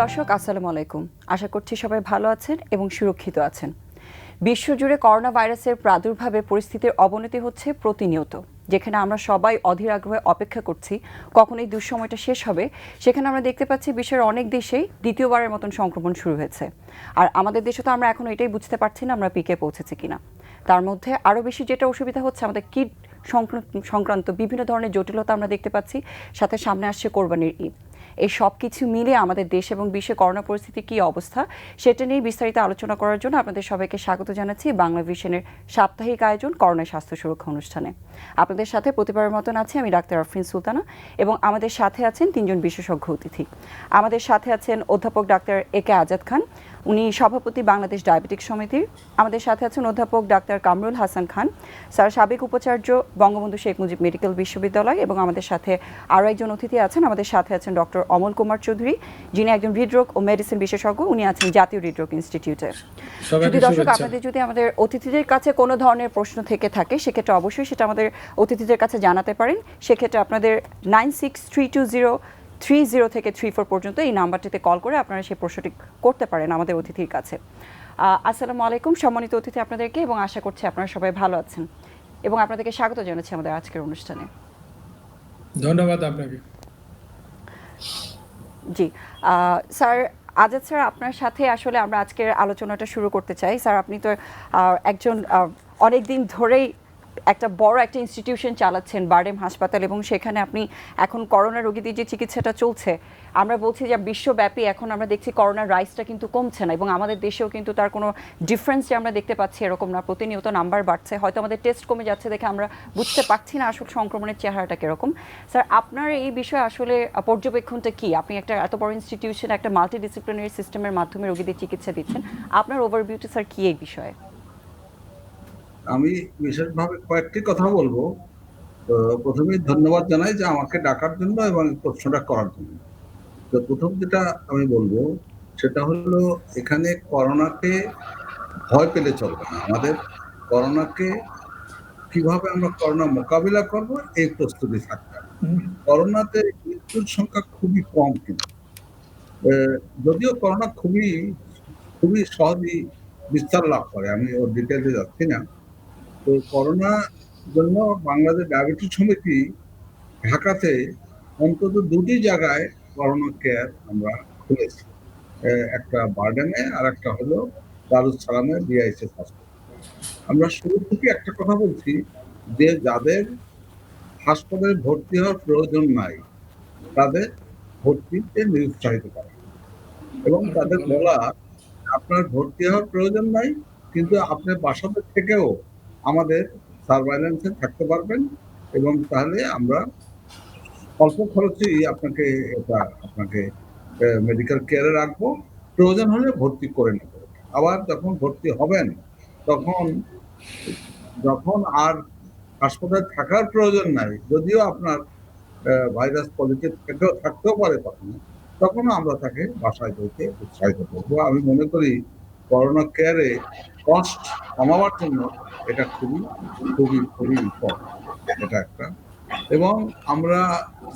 দর্শক আসসালামু আলাইকুম। আশা করছি সবাই ভালো আছেন এবং সুরক্ষিত আছেন। বিশ্বজুড়ে করোনা ভাইরাসের প্রাদুর্ভাবে পরিস্থিতির অবনতি হচ্ছে প্রতিনিয়ত। যেখানে আমরা সবাই অধীর আগ্রহে অপেক্ষা করছি কখন এই দুঃসময়টা শেষ হবে, সেখানে আমরা দেখতে পাচ্ছি বিশ্বের অনেক দেশেই দ্বিতীয়বারের মতন সংক্রমণ শুরু হয়েছে। আর আমাদের দেশে তো আমরা এখন এটাই বুঝতে পারছি না আমরা পিকে পৌঁছেছি কিনা। তার মধ্যে আরও বেশি যেটা অসুবিধা হচ্ছে, আমাদের কিট সংক্রান্ত বিভিন্ন ধরনের জটিলতা আমরা দেখতে পাচ্ছি। সাথে সামনে আসছে কোরবানির ঈদ। এই সব কিছু মিলে আমাদের দেশ এবং বিশ্বে করোনা পরিস্থিতির কী অবস্থা, সেটা নিয়ে বিস্তারিত আলোচনা করার জন্য আপনাদের সবাইকে স্বাগত জানাচ্ছি বাংলা ভিশনের সাপ্তাহিক আয়োজন করোনা স্বাস্থ্য সুরক্ষা অনুষ্ঠানে। আপনাদের সাথে প্রতিবারের মতন আছি আমি ডাক্তার আফরিন সুলতানা, এবং আমাদের সাথে আছেন তিনজন বিশেষজ্ঞ অতিথি। আমাদের সাথে আছেন অধ্যাপক ডাক্তার একে আজাদ খান, উনি সভাপতি বাংলাদেশ ডায়াবেটিক সমিতির। আমাদের সাথে আছেন অধ্যাপক ডাক্তার কামরুল হাসান খান, স্যার সাবেক উপাচার্য বঙ্গবন্ধু শেখ মুজিব মেডিকেল বিশ্ববিদ্যালয়। এবং আমাদের সাথে আরও একজন অতিথি আছেন, আমাদের সাথে আছেন ডক্টর অমল কুমার চৌধুরী, যিনি একজন হৃদরোগ ও মেডিসিন বিশেষজ্ঞ, উনি আছেন জাতীয় হৃদরোগ ইনস্টিটিউটে। যদি দর্শক আপনাদের যদি আমাদের অতিথিদের কাছে কোনো ধরনের প্রশ্ন থেকে থাকে, সেক্ষেত্রে অবশ্যই সেটা আমাদের অতিথিদের কাছে জানাতে পারেন। সেক্ষেত্রে আপনাদের 963203 থেকে 34 পর্যন্ত এই নাম্বারটিতে কল করে আপনারা সেই প্রশ্নটি করতে পারেন আমাদের অতিথির কাছে। আসসালামু আলাইকুম সম্মানিত অতিথি আপনাদেরকে, এবং আশা করছি আপনারা সবাই ভালো আছেন এবং আপনাদেরকে স্বাগত জানাচ্ছি আমাদের আজকের অনুষ্ঠানে। ধন্যবাদ আপনাকে। জি স্যার আজাদ স্যার, আপনার সাথে আসলে আমরা আজকের আলোচনাটা শুরু করতে চাই। স্যার আপনি তো একজন অনেক দিন ধরেই একটা বড় একটা ইনস্টিটিউশন চালাচ্ছেন, বারডেম হাসপাতাল, এবং সেখানে আপনি এখন করোনা রোগীদের যে চিকিৎসাটা চলছে, আমরা বলছি যে বিশ্বব্যাপী এখন আমরা দেখছি করোনার রাইজটা কিন্তু কমছে না, এবং আমাদের দেশেও কিন্তু তার কোনো ডিফারেন্স যে আমরা দেখতে পাচ্ছি এরকম না, প্রতিনিয়ত নাম্বার বাড়ছে। হয়তো আমাদের টেস্ট কমে যাচ্ছে দেখে আমরা বুঝতে পারছি না আসলে সংক্রমণের চেহারাটা কীরকম। স্যার আপনার এই বিষয়ে আসলে পর্যবেক্ষণটা কি? আপনি একটা এত বড় ইনস্টিটিউশন, একটা মাল্টিডিসিপ্লিনারি সিস্টেমের মাধ্যমে রোগীদের চিকিৎসা দিচ্ছেন, আপনার ওভারভিউটা স্যার কি এই বিষয়ে? আমি বিশেষভাবে কয়েকটি কথা বলবো। প্রথমেই ধন্যবাদ জানাই যে আমাকে ডাকার জন্য এবং প্রশ্নটা করার জন্য। তো প্রথম যেটা আমি বলবো সেটা হলো, এখানে করোনাকে ভয় পেলে চলবে না। আমাদের করোনাকে কিভাবে আমরা করোনা মোকাবিলা করব এই প্রস্তুতি থাকতে হবে। করোনাতে মৃত্যুর সংখ্যা খুবই কম, কিন্তু যদিও করোনা খুবই খুবই সহজেই বিস্তার লাভ করে, আমি ওর ডিটেলসে যাচ্ছি না। তো করোনা জন্য বাংলাদেশ ডায়াবেটিস সমিতি ঢাকাতে অন্তত দুটি জায়গায় করোনা কেয়ার আমরা খুলেছি, একটা বারডেমে আর একটা হলো দারুস সালামে বিআইএসএস হাসপাতাল। আমরা শুরু থেকে একটা কথা বলছি যে যাদের হাসপাতালে ভর্তি হওয়ার প্রয়োজন নাই তাদের ভর্তিতে নিরুৎসাহিত করা, এবং তাদের বলা আপনার ভর্তি হওয়ার প্রয়োজন নাই, কিন্তু আপনি বাসাতে থেকেও আমাদের সার্ভাইলেন্সে থাকতে পারবেন, এবং তাহলে আমরা অল্প খরচেই আপনাকে মেডিকেল কেয়ারে রাখবো, প্রয়োজন হলে ভর্তি করে নেব। আবার যখন ভর্তি হবেন তখন যখন আর হাসপাতালে থাকার প্রয়োজন নাই, যদিও আপনার ভাইরাস পজিটিভ থাকতেও পারে, তখন আমরা তাকে বাসায় যেতে উৎসাহিত করবো। আমি মনে করি করোনা কেয়ারে কস্ট কমাবার জন্য এটা খুবই খুবই খুবই ইম্পর্টেন্ট, এটা একটা। এবং আমরা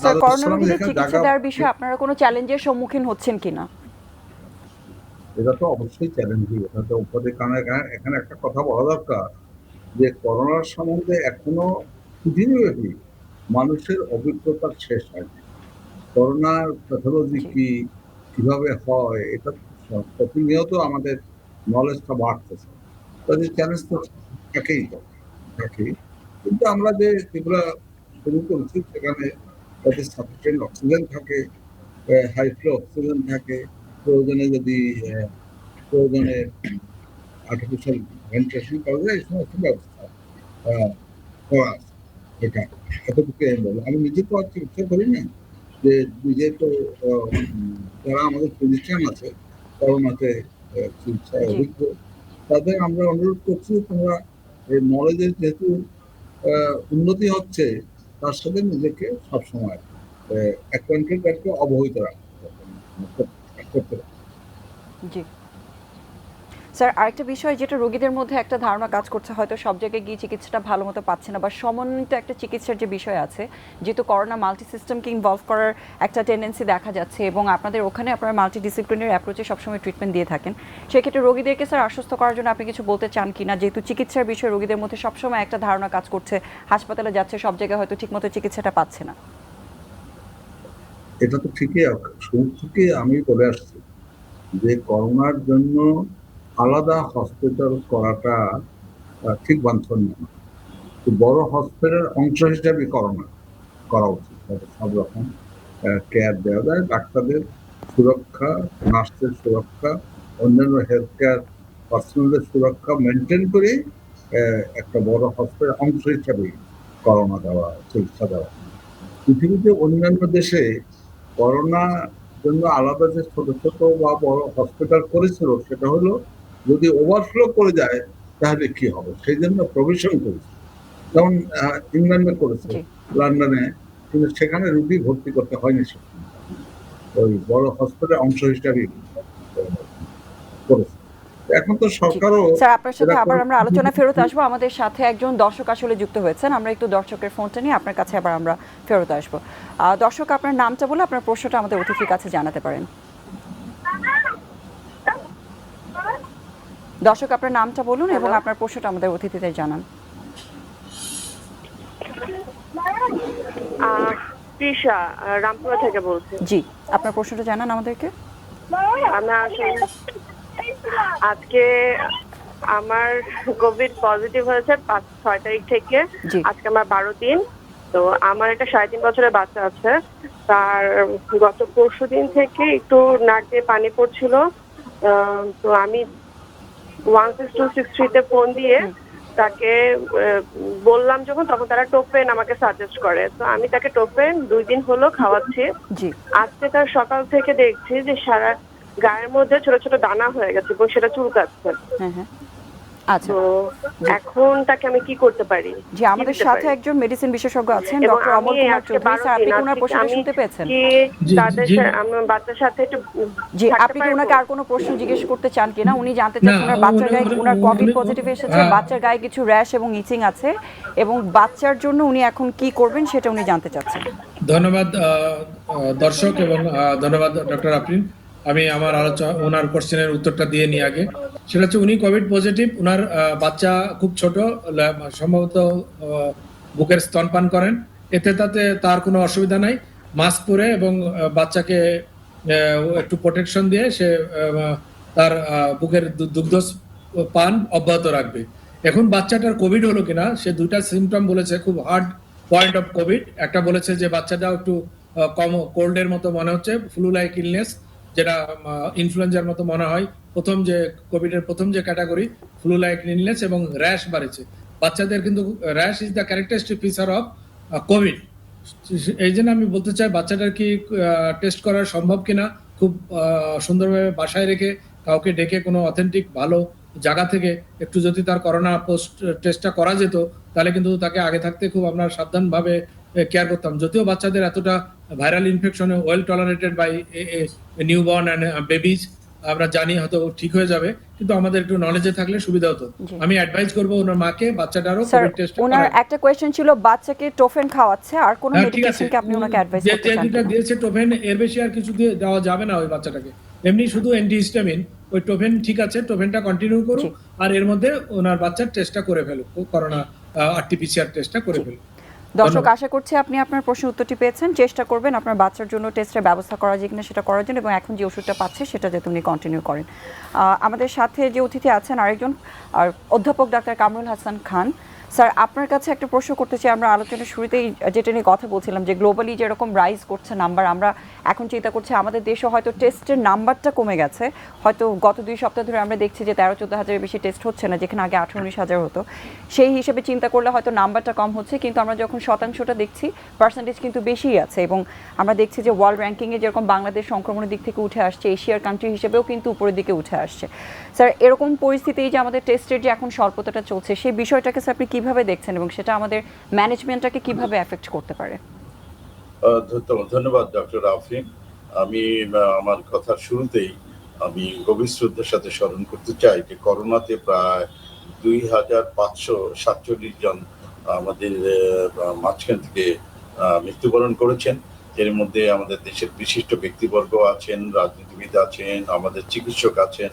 স্যার করোনা রোগীদের চিকিৎসা দেওয়ার বিষয়ে আপনারা কোনো চ্যালেঞ্জের সম্মুখীন হচ্ছেন কিনা? এটা তো অবশ্যই চ্যালেঞ্জিং, এটা তো উপরে। কারণ এখানে একটা কথা বলা দরকার যে করোনার সম্বন্ধে এখনো পৃথিবীব্যাপী মানুষের অভিজ্ঞতা শেষ হয়নি। করোনার প্যাথোলজি কি, কিভাবে হয়, এটা প্রতিনিয়ত আমাদের নলেজটা বাড়তেছে। তাদের চ্যালেঞ্জ তো থাকেই। কিন্তু আমরা যেগুলো শুরু করেছি সেখানে তাদের সাফিসিয়েন্ট অক্সিজেন থাকে, হাই ফ্লো অক্সিজেন থাকে, প্রয়োজনে আর্টিফিশিয়াল ভেন্টিলেশন করা যায়, এই সমস্ত ব্যবস্থা করা আছে। এটা এতটুকু আমি বলবো। আমি নিজে তো আর চিকিৎসা করি না, যে নিজে তো যারা আমাদের ফিজিশিয়ান আছে করোনাতে চিকিৎসায় অভিজ্ঞ, তাদের আমরা অনুরোধ করছি তোমরা এই নলেজের যেহেতু উন্নতি হচ্ছে, তার সাথে নিজেকে সবসময় অ্যাকোয়েন্টেড রাখতে, অবহিত রাখতে। জি স্যার আরেকটা বিষয় যেটা রোগীদের মধ্যে একটা ধারণা কাজ করছে, হয়তো সব জায়গায় গিয়ে চিকিৎসাটা ভালো মতো পাচ্ছে না, বা সমন্বিত একটা চিকিৎসার যে বিষয় আছে, যেহেতু করোনা মাল্টি সিস্টেমকে ইনভলভ করার একটা টেন্ডেন্সি দেখা যাচ্ছে এবং আপনাদের ওখানে আপনারা মাল্টি ডিসিপ্লিনারি অ্যাপ্রোচে সবসময় ট্রিটমেন্ট দিয়ে থাকেন, সেক্ষেত্রে রোগীদেরকে স্যার আশ্বস্ত করার জন্য আপনি কিছু বলতে চান কি না, যেহেতু চিকিৎসার বিষয়ে রোগীদের মধ্যে সবসময় একটা ধারণা কাজ করছে, হাসপাতালে যাচ্ছে সব জায়গায় হয়তো ঠিকমতো চিকিৎসাটা পাচ্ছে না? এটা তো ঠিকই, শুরু থেকে আমি বলে আসছি যে করোনার জন্য আলাদা হসপিটাল করাটা ঠিক বাঞ্ছনীয় না। তো বড় হসপিটালের অংশ হিসাবে করোনা করা উচিত, যাতে সব রকম কেয়ার দেওয়া যায়, ডাক্তারদের সুরক্ষা, নার্সের সুরক্ষা, অন্যান্য হেলথ কেয়ার পার্সোনালদের সুরক্ষা মেনটেন করে একটা বড় হসপিটাল অংশ হিসাবে করোনা দেওয়া, চিকিৎসা দেওয়া। পৃথিবীতে অন্যান্য দেশে করোনা জন্য আলাদা যে ছোট ছোট বা বড় হসপিটাল করেছিল, সেটা হলো যদি ওভারফ্লো করে যায় তাহলে কি হবে, সেই জন্য প্রভিশন করেছে। যেমন ইংল্যান্ডে করেছে, জি লন্ডনে, কিন্তু সেখানে রুগী ভর্তি করতে হয়নি, সেখানে ওই বড় হসপিটাল অংশ হিসাবে করেছে। এখন তো জি সরকারও স্যার, আপনার সাথে এটা আবার আমরা আলোচনা ফেরত আসবো। আমাদের সাথে একজন দর্শক আসলে যুক্ত হয়েছেন, আমরা একটু দর্শকের ফোনটা নিয়ে আপনার কাছে আবার আমরা ফেরত আসবো। দর্শক, আপনার নামটা বলে আপনার প্রশ্নটা আমাদের অতিথির কাছে জানাতে পারেন। দর্শক, আপনার নামটা বলুন এবং আপনার প্রশ্নটা আমাদের অতিথিদের জানান। তৃষা, রামপুরা থেকে বলছি। জি, আপনার প্রশ্নটা জানান আমাদেরকে। আমি আসলে আজকে আমার কোভিড পজিটিভ হয়েছে 5-6 তারিখ থেকে। জি আজকে আমার 12 দিন। তো আমার একটা 3.5 বছরের বাচ্চা আছে, তার গত পরশুদিন থেকে একটু নাক দিয়ে পানি পড়ছিল। তো আমি 16263 তে ফোন দিয়ে তাকে বললাম যখন, তখন তারা টোপেন আমাকে সাজেস্ট করে। তো আমি তাকে টোপেন 2 দিন হলো খাওয়াচ্ছি। জি আজকে তার সকাল থেকে দেখছি যে সারা গায়ের মধ্যে ছোট ছোট দানা হয়ে গেছে এবং সেটা চুলকাচ্ছে। হ্যাঁ হ্যাঁ, আচ্ছা। তো এখন তাকে আমি কি করতে পারি? জি, আমাদের সাথে একজন মেডিসিন বিশেষজ্ঞ আছেন, এবং ডক্টর অমল আমি কুমার আজকে চৌধুরী। 12 স্যার, আপনি দিন কি ওনার প্রশ্নটা আমি শুনতে পেয়েছেন? কি জি, তাদের জি। আমার বাচ্চার সাথে একটু জি, থাকতে আপনি কি পারবো? ওনাকে আর কোনো প্রশ্ন জিজ্ঞেস করতে চান কিনা? উনি জানতে না, চাচ্ছেন ওনার বাচ্চার গায়ে, ওনার কোভিড পজিটিভ এসেছে, হ্যাঁ। বাচ্চার গায়ে কিছু র্যাশ এবং ইচিং আছে, এবং বাচ্চার জন্য উনি এখন কি করবেন সেটা উনি জানতে চাচ্ছেন। ধন্যবাদ দর্শক, এবং ধন্যবাদ ডক্টর আফরিন। আমি আমার আলোচনা ওনার কোশ্চেনের উত্তরটা দিয়ে নিই আগে। সেটা হচ্ছে উনি কোভিড পজিটিভ, ওনার বাচ্চা খুব ছোট, সম্ভবত বুকের স্তনপান করেন, এতে তাতে তার কোনো অসুবিধা নাই। মাস্ক পরে এবং বাচ্চাকে একটু প্রোটেকশন দিয়ে সে তার বুকের দুগ্ধ পান অব্যাহত রাখবে। এখন বাচ্চাটার কোভিড হলো কিনা, সে দুইটা সিমটম বলেছে, খুব হার্ড পয়েন্ট অফ কোভিড। একটা বলেছে যে বাচ্চাটাও একটু কম কোল্ডের মতো মনে হচ্ছে, ফ্লু লাইক ইলনেস, যেটা ইনফ্লুয়েঞ্জার মতো মনে হয়। প্রথম যে কোভিডের প্রথম যে ক্যাটাগরি, ফ্লু লাইক ইলনেস, এবং র্যাশ বাড়েছে বাচ্চাদের, কিন্তু rash is the characteristic feature of Covid. এই জন্য আমি বলতে চাই বাচ্চাটার কি টেস্ট করা সম্ভব কিনা, খুব সুন্দরভাবে বাসায় রেখে কাউকে ডেকে কোনো অথেন্টিক ভালো জায়গা থেকে একটু যদি তার করোনা পোস্ট টেস্টটা করা যেত, তাহলে কিন্তু তাকে আগে থাকতে খুব আমরা সাবধানভাবে কেয়ার করতাম। যদিও বাচ্চাদের এতটা ভাইরাল ইনফেকশনে well tolerated by newborn and babies, আমরা জানি হয়তো ঠিক হয়ে যাবে, কিন্তু আমাদের একটু নলেজে থাকলে সুবিধা হতো। জি। আমি অ্যাডভাইস করবো ওনার মাকে বাচ্চাটারও স্যার, কোভিড টেস্ট ওনার একটা কোয়েশ্চেন ছিল, বাচ্চাকে টোফেন খাওয়াচ্ছে, আর কোনো ঠিক আছে, মেডিকেশন কি আপনি ওনাকে অ্যাডভাইস যে করতে যে চান দুটা কিনা? দিয়েছে টোফেন, এর বেশি আর কিছু দিয়ে দেওয়া যাবে না ওই বাচ্চাটাকে। এমনি শুধু অ্যান্টিহিস্টামিন, ওই টোফেন ঠিক আছে, টোফেনটা কন্টিনিউ করুক, জি। আর এর মধ্যে ওনার বাচ্চার টেস্টটা করে ফেলুক, করোনা আরটিপিসিআর টেস্টটা করে ফেলুক। দর্শক, ধন্যবাদ। আশা করছি আপনি আপনার প্রশ্নের উত্তরটি পেয়েছেন। চেষ্টা করবেন আপনার বাচ্চার জন্য টেস্টের ব্যবস্থা করা যায় কিনা সেটা করার জন্য, এবং এখন যে ওষুধটা পাচ্ছে সেটা যাতে উনি কন্টিনিউ করেন। আমাদের সাথে যে অতিথি আছেন আরেকজন, আর অধ্যাপক ডাক্তার কামরুল হাসান খান। স্যার, আপনার কাছে একটা প্রশ্ন করতে চাই। আমরা আলোচনার শুরুতেই যেটা নিয়ে কথা বলছিলাম যে গ্লোবালি যেরকম রাইজ করছে নাম্বার, আমরা এখন চিন্তা করছি আমাদের দেশে হয়তো টেস্টের নাম্বারটা কমে গেছে। হয়তো গত 2 সপ্তাহ ধরে আমরা দেখছি যে 13-14 হাজারের বেশি টেস্ট হচ্ছে না, যেখানে আগে 18-19 হাজার হতো। সেই হিসেবে চিন্তা করলে হয়তো নাম্বারটা কম হচ্ছে, কিন্তু আমরা যখন শতাংশটা দেখছি পার্সেন্টেজ কিন্তু বেশিই আছে, এবং আমরা দেখছি যে ওয়ার্ল্ড র্যাঙ্কিংয়ে যেরকম বাংলাদেশ সংক্রমণের দিক থেকে উঠে আসছে, এশিয়ার কান্ট্রি হিসেবেও কিন্তু উপরের দিকে উঠে আসছে। স্যার, এরকম পরিস্থিতি যে আমাদের টেস্টের যে এখন স্বল্পতাটা চলছে, সেই বিষয়টাকে স্যার আপনি কীভাবে দেখছেন, এবং সেটা আমাদের ম্যানেজমেন্টটাকে কিভাবে এফেক্ট করতে পারে? ধন্যবাদ ডক্টর আফরিন। আমি আমার কথার শুরুতেই আমি গভীর শ্রদ্ধার সাথে স্মরণ করতে চাই যে করোনাতে প্রায় 2,547 জন আমাদের মাঝখান থেকে মৃত্যুবরণ করেছেন। এর মধ্যে আমাদের দেশের বিশিষ্ট ব্যক্তিবর্গ আছেন, রাজনীতিবিদ আছেন, আমাদের চিকিৎসক আছেন,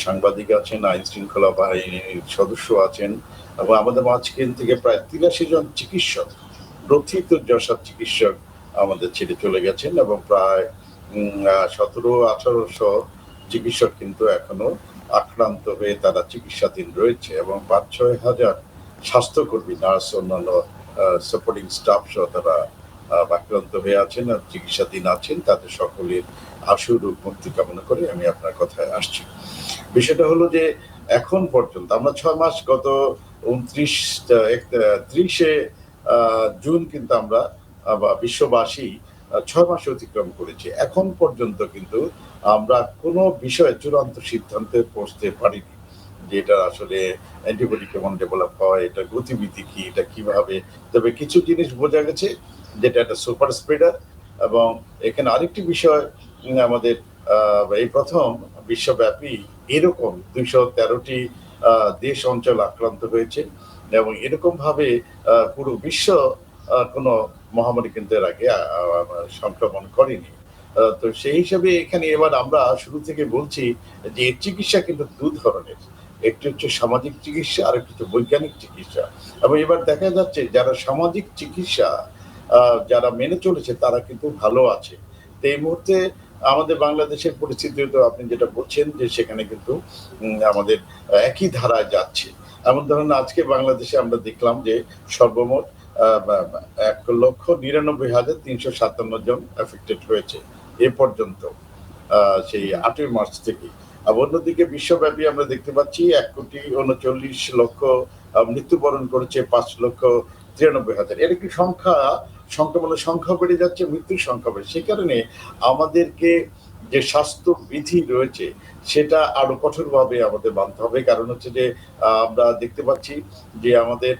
সাংবাদিক আছেন, আইন শৃঙ্খলা বাহিনীর সদস্য আছেন এবং আমাদের মাঝখান থেকে প্রায় 83 জন চিকিৎসক, প্রথিতযশা চিকিৎসক আমাদের ছেড়ে চলে গেছেন এবং প্রায় 1700-1800 চিকিৎসক কিন্তু এখনো আক্রান্ত হয়ে তারা চিকিৎসাধীন রয়েছে এবং 5-6 হাজার স্বাস্থ্যকর্মী, নার্স, অন্যান্য সাপোর্টিং স্টাফ সহ তারা আক্রান্ত হয়ে আছেন আর চিকিৎসাধীন আছেন। তাদের সকলের আশু রোগ মুক্তি কামনা করে আমি আপনার কথায় আসছি। বিষয়টা হলো যে এখন পর্যন্ত আমরা 6 মাস, গত 30 জুন কিন্তু আমরা বিশ্ববাসী 6 মাস অতিক্রম করেছি। এখন পর্যন্ত কিন্তু আমরা কোনো বিষয়ে চূড়ান্ত সিদ্ধান্তে পৌঁছতে পারিনি যে এটা আসলে অ্যান্টিবডি কেমন ডেভেলপ হয়, এটা গতিবিধি কি, এটা কিভাবে। তবে কিছু জিনিস বোঝা গেছে যেটা একটা সুপার স্প্রেডার এবং এখানে আরেকটি বিষয় আমাদের এই প্রথম বিশ্বব্যাপী এরকম 213টি দেশ অঞ্চল আক্রান্ত হয়েছে এবং এরকম ভাবে পুরো বিশ্ব কোনো মহামারী কিন্তু এর আগে সংক্রমণ করেনি। তো সেই হিসাবে এখানে এবার আমরা শুরু থেকে বলছি যে এর চিকিৎসা কিন্তু 2 ধরনের, একটি হচ্ছে সামাজিক চিকিৎসা আর একটি হচ্ছে বৈজ্ঞানিক চিকিৎসা। এবং এবার দেখা যাচ্ছে যারা সামাজিক চিকিৎসা যারা মেনে চলেছে তারা কিন্তু ভালো আছে। তো এই মুহূর্তে আমাদের বাংলাদেশের পরিস্থিতি তো আপনি যেটা বলছেন যে সেখানে কিন্তু আমাদের একই ধারায় যাচ্ছে। এমন ধরুন আজকে বাংলাদেশে আমরা দেখলাম যে সর্বমোট 1,99,357 জন এফেক্টেড হয়েছে এ পর্যন্ত, সেই 8ই মার্চ থেকে। আর অন্যদিকে বিশ্বব্যাপী আমরা দেখতে পাচ্ছি 1,39,00,000 মৃত্যুবরণ করেছে, 5,93,000। এর কি সংখ্যা, সংক্রমণের সংখ্যা বেড়ে যাচ্ছে, মৃত্যুর সংখ্যা বেড়ে। সে কারণে আমাদেরকে যে স্বাস্থ্য বিধি রয়েছে সেটা আরো কঠোরভাবে আমাদের মানতে হবে। কারণ হচ্ছে যে আমরা দেখতে পাচ্ছি যে আমাদের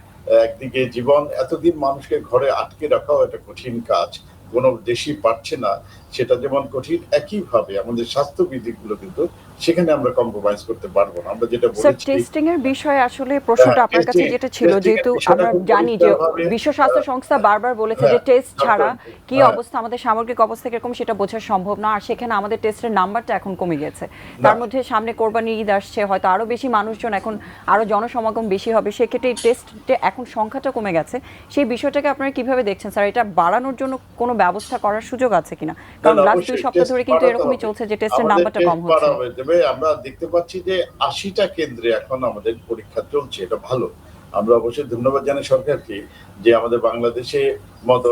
একদিকে জীবন, এতদিন মানুষকে ঘরে আটকে রাখাও একটা কঠিন কাজ, কোনো দেশই পারছে না, সেটা যেমন কঠিন একইভাবে আমাদের স্বাস্থ্যবিধিগুলো কিন্তু সেখানে আমরা কম্প্রোমাইজ করতে পারবো না। আমরা যেটা স্যার, বলেছি টেস্টিং এর বিষয়ে আসলে প্রশ্নটা আপনার কাছে যেটা ছিল, যেহেতু আমরা জানি যে বিশ্ব স্বাস্থ্য সংস্থা বারবার বলেছে যে টেস্ট ছাড়া কি অবস্থা, আমাদের সামগ্রিক অবস্থা কিরকম সেটা বোঝা সম্ভব না, আর সেখানে আমাদের টেস্টের নাম্বারটা এখন কমে গেছে। তার মধ্যে সামনে কোরবানি ঈদ আসছে, হয়তো আরো বেশি মানুষজন, এখন আরো জনসমাগম বেশি হবে, সেক্ষেত্রে টেস্টে এখন সংখ্যাটা কমে গেছে। সেই বিষয়টাকে আপনারা কিভাবে দেখছেন স্যার? এটা বাড়ানোর জন্য কোনো ব্যবস্থা করার সুযোগ আছে কিনা? কারণ লাস্ট 2 সপ্তাহ ধরে কিন্তু এরকমই চলছে যে টেস্টের নাম্বারটা কম হচ্ছে। আমরা দেখতে পাচ্ছি যে 80টা কেন্দ্রে এখন আমাদের পরীক্ষা চলছে, এটা ভালো। আমরা অবশ্যই ধন্যবাদ জানাই সরকারকে যে আমাদের বাংলাদেশে মতো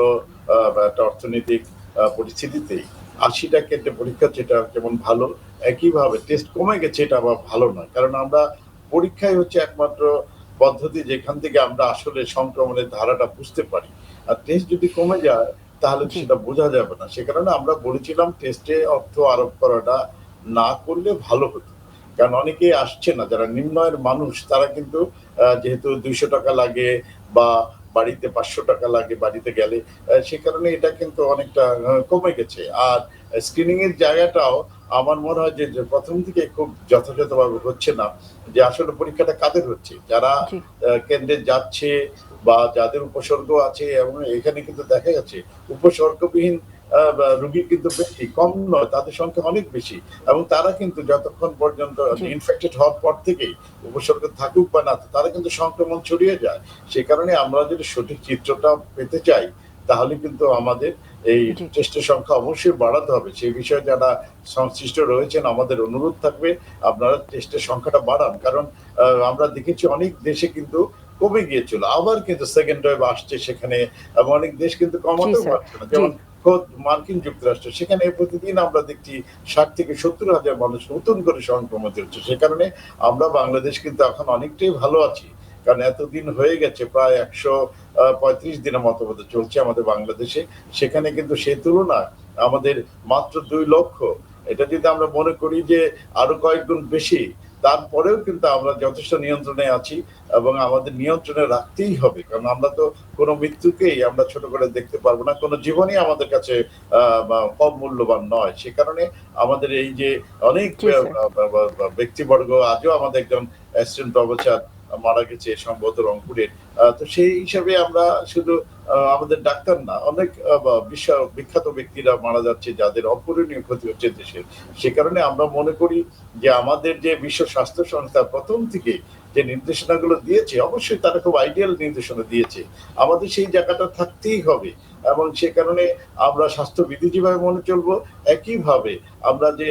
একটা অর্থনৈতিক পরিস্থিতিতে 80টা কেন্দ্রে পরীক্ষা, যেটা যেমন ভালো, একইভাবে টেস্ট কমে গেছে এটা আবার ভালো নয়। কারণ আমরা পরীক্ষাই হচ্ছে একমাত্র পদ্ধতি যেখান থেকে আমরা আসলে সংক্রমণের ধারাটা বুঝতে পারি। আর টেস্ট যদি কমে যায় তাহলে সেটা বোঝা যাবে না। সে কারণে আমরা বলেছিলাম টেস্টে অর্থ আরোপ করাটা না করলে ভালো হতো। কারণ অনেকেই আসছে না, যারা নিম্ন আয়ের মানুষ তারা কিন্তু যেহেতু 200 টাকা লাগে বা বাড়িতে 500 টাকা লাগে বাড়িতে গেলে, সে কারণে এটা কিন্তু অনেকটা কমে গেছে। আর স্ক্রিনিং এর জায়গাটাও আমার মনে হয় যে প্রথম থেকে খুব যথাযথভাবে হচ্ছে না, যে আসলে পরীক্ষাটা কাদের হচ্ছে, যারা কেন্দ্রে যাচ্ছে বা যাদের উপসর্গ আছে। এবং এখানে কিন্তু দেখা যাচ্ছে উপসর্গবিহীন রোগী কিন্তু বেশি, কম নয়, তাদের সংখ্যা অনেক বেশি। এবং তারা কিন্তু যতক্ষণ পর্যন্ত ইনফেক্টেড হওয়ার পর থেকেই উপসর্গ থাকুক বা না, তারা কিন্তু সংক্রমণ ছড়িয়ে যায়। সে কারণে আমরা যদি সঠিক চিত্রটা পেতে চাই তাহলে কিন্তু আমাদের এই টেস্টের সংখ্যা অবশ্যই বাড়াতে হবে। সেই বিষয়ে যারা সংশ্লিষ্ট রয়েছেন আমাদের অনুরোধ থাকবে আপনারা টেস্টের সংখ্যাটা বাড়ান। কারণ আমরা দেখেছি অনেক দেশে কিন্তু কমে গিয়েছিল, আবার কিন্তু সেকেন্ড ওয়েভ আসছে সেখানে, এবং অনেক দেশ কিন্তু কমাতেও পারছে না। যেমন মার্কিন যুক্তরাষ্ট্র, সেখানে প্রতিদিন আমরা দেখছি 60 থেকে 70 হাজার মানুষ নতুন করে সংক্রমিত হচ্ছে। সে কারণে আমরা বাংলাদেশ কিন্তু এখন অনেকটাই ভালো আছি, কারণ এতদিন হয়ে গেছে, প্রায় 135 দিনের মতো চলছে আমাদের বাংলাদেশে। সেখানে কিন্তু সেই তুলনায় আমাদের মাত্র 2 লক্ষ, এটা যদি আমরা মনে করি যে আরো কয়েক গুণ বেশি, তারপরেও কিন্তু আমরা যথেষ্ট নিয়ন্ত্রণে আছি এবং আমাদের নিয়ন্ত্রণে রাখতেই হবে, কারণ আমরা তো কোনো মৃত্যুকেই আমরা ছোট করে দেখতে পারবো না, কোনো জীবনই আমাদের কাছে কম মূল্যবান নয়। সে কারণে আমাদের এই যে অনেক জি, স্যার। ব্যক্তিবর্গ, আজও আমাদের একজন অ্যাসিস্ট্যান্ট প্রফেসর মারা গেছে সম্ভবত রংপুরের। তো সেই হিসাবে আমরা শুধু আমাদের ডাক্তার না, অনেক বিখ্যাত ব্যক্তিরা মারা যাচ্ছে যাদের অপূরণীয় ক্ষতি হচ্ছে দেশের। সে কারণে আমরা মনে করি যে আমাদের যে বিশ্ব স্বাস্থ্য সংস্থা প্রথম থেকে যে নির্দেশনাগুলো দিয়েছে, অবশ্যই তারা খুব আইডিয়াল নির্দেশনা দিয়েছে, আমাদের সেই জায়গাটা থাকতেই হবে। এবং সে কারণে আমরা স্বাস্থ্যবিধি যেভাবে মনে চলবো, একইভাবে আমরা যে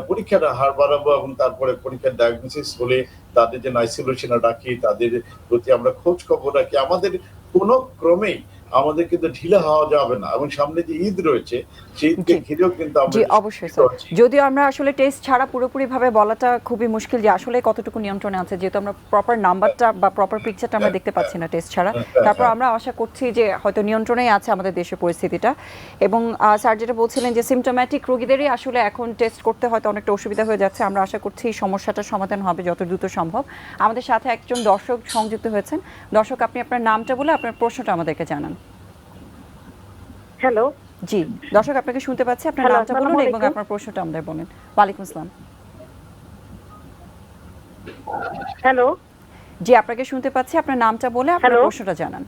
পরীক্ষাটা হার বাড়াবো এবং তারপরে পরীক্ষার ডায়াগনোসিস হলে তাদের যে আইসোলেশনে রাখি, তাদের প্রতি আমরা খোঁজ খবর রাখি, আমাদের কোনো ক্রমেই আমাদের কিন্তু ঢিলা হওয়া যাবে না। এবং সামনে যে ঈদ রয়েছে, সেই ঈদকে জি। ঘিরেও কিন্তু আমরা জি, অবশ্যই স্যার। যদিও আমরা আসলে টেস্ট ছাড়া পুরোপুরিভাবে বলাটা খুবই মুশকিল যে আসলে কতটুকু নিয়ন্ত্রণে আছে, যেহেতু আমরা প্রপার নাম্বারটা বা প্রপার পিকচারটা আমরা দেখতে পাচ্ছি না টেস্ট ছাড়া। তারপর আমরা আশা করছি যে হয়তো নিয়ন্ত্রণেই আছে আমাদের দেশের পরিস্থিতিটা। এবং স্যার যেটা বলছিলেন যে সিমটোম্যাটিক রোগীদেরই আসলে এখন টেস্ট করতে হয়তো অনেকটা অসুবিধা হয়ে যাচ্ছে। আমরা আশা করছি এই সমস্যাটার সমাধান হবে যত দ্রুত সম্ভব। আমাদের সাথে একজন দর্শক সংযুক্ত হয়েছেন। দর্শক, আপনি আপনার নামটা বলে আপনার প্রশ্নটা আমাদেরকে জানান। হ্যালো, জি, দর্শক আপনাকে শুনতে পাচ্ছি, আপনার হ্যালো, নামটা বলুন আসসালামু এবং আলাইকুম। আপনার প্রশ্নটা আমাদের বলুন। ওয়ালাইকুম আসসালাম। হ্যালো, জি, আপনাকে শুনতে পাচ্ছি, আপনার নামটা বলে আপনার হ্যালো। প্রশ্নটা জানান।